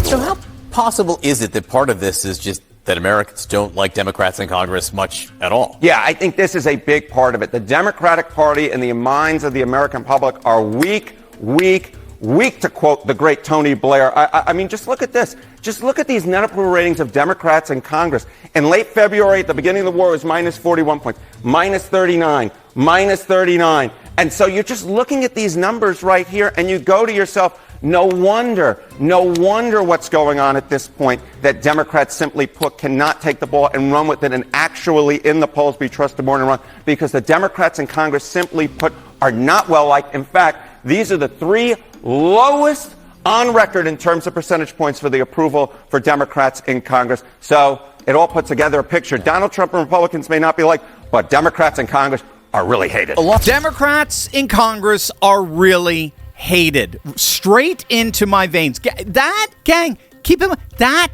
So how possible is it that part of this is just that Americans don't like Democrats in Congress much at all? Yeah, I think this is a big part of it. The Democratic Party in the minds of the American public are weak, to quote the great Tony Blair. I mean, just look at this. Just look at these net approval ratings of Democrats in Congress. In late February, at the beginning of the war, it was minus 41 points, minus 39, minus 39. And so you're just looking at these numbers right here, and you go to yourself, no wonder what's going on at this point, that Democrats simply put cannot take the ball and run with it and actually in the polls be trusted more and run, because the Democrats in Congress simply put are not well liked. In fact, these are the three lowest on record in terms of percentage points for the approval for Democrats in Congress. So it all puts together a picture. Donald Trump and Republicans may not be liked, but Democrats in Congress are really hated. Democrats in Congress are really hated. Straight into my veins. That, gang, keep in mind, that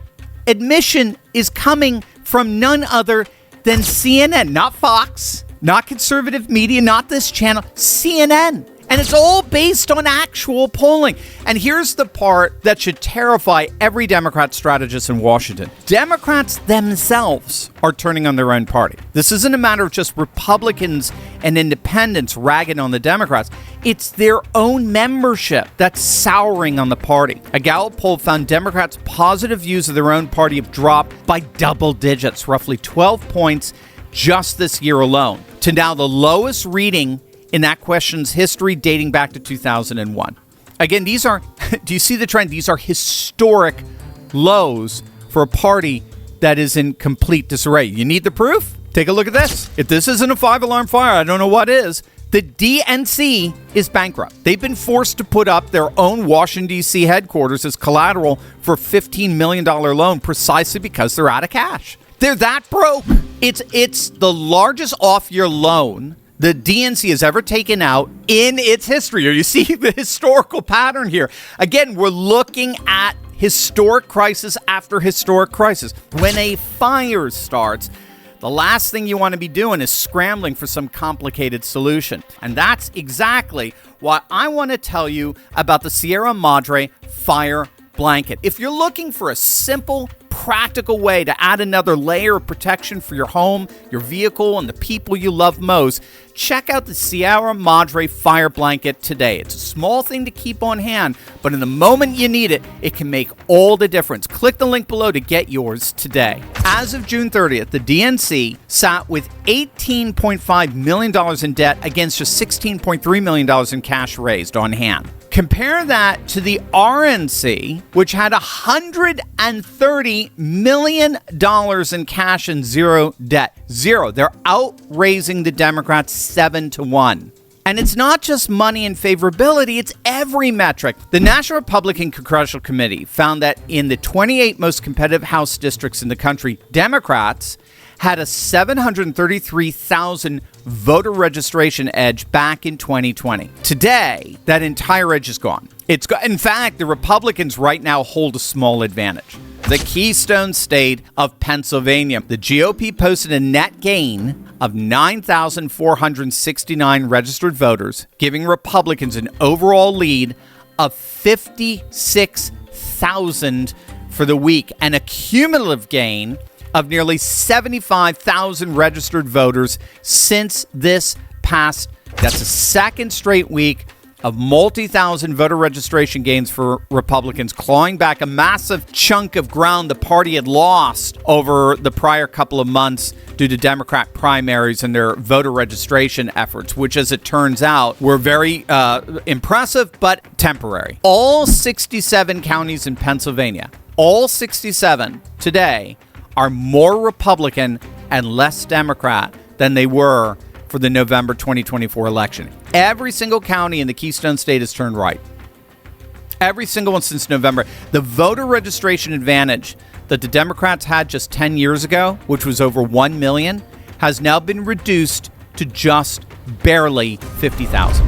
admission is coming from none other than CNN, not Fox, not conservative media, not this channel, CNN. And it's all based on actual polling. And here's the part that should terrify every Democrat strategist in Washington. Democrats themselves are turning on their own party. This isn't a matter of just Republicans and independents ragging on the Democrats. It's their own membership that's souring on the party. A Gallup poll found Democrats' positive views of their own party have dropped by double digits, roughly 12 points just this year alone, to now the lowest reading in that question's history dating back to 2001. Again, these are, do you see the trend? These are historic lows for a party that is in complete disarray. You need the proof? Take a look at this. If this isn't a 5-alarm fire, I don't know what is. The DNC is bankrupt. They've been forced to put up their own Washington, D.C. headquarters as collateral for a $15 million loan precisely because they're out of cash. They're that broke. It's the largest off-year loan the DNC has ever taken out in its history. You see the historical pattern here. Again, we're looking at historic crisis after historic crisis. When a fire starts, the last thing you want to be doing is scrambling for some complicated solution. And that's exactly why I want to tell you about the Sierra Madre fire blanket. If you're looking for a simple, practical way to add another layer of protection for your home, your vehicle, and the people you love most, check out the Sierra Madre Fire Blanket today. It's a small thing to keep on hand, but in the moment you need it, it can make all the difference. Click the link below to get yours today. As of June 30th, the DNC sat with $18.5 million in debt against just $16.3 million in cash raised on hand. Compare that to the RNC, which had $130 million in cash and zero debt. Zero. They're outraising the Democrats 7-1. And it's not just money and favorability, it's every metric. The National Republican Congressional Committee found that in the 28 most competitive House districts in the country, Democrats had a 733,000 voter registration edge back in 2020. Today, that entire edge is gone. In fact, the Republicans right now hold a small advantage. The Keystone State of Pennsylvania. The GOP posted a net gain of 9,469 registered voters, giving Republicans an overall lead of 56,000 for the week, and a cumulative gain of nearly 75,000 registered voters since this past. That's a second straight week of multi-thousand voter registration gains for Republicans, clawing back a massive chunk of ground the party had lost over the prior couple of months due to Democrat primaries and their voter registration efforts, which, as it turns out, were very impressive but temporary. All 67 counties in Pennsylvania, all 67 today, are more Republican and less Democrat than they were for the November 2024 election. Every single county in the Keystone State has turned right. Every single one since November. The voter registration advantage that the Democrats had just 10 years ago, which was over 1 million, has now been reduced to just barely 50,000.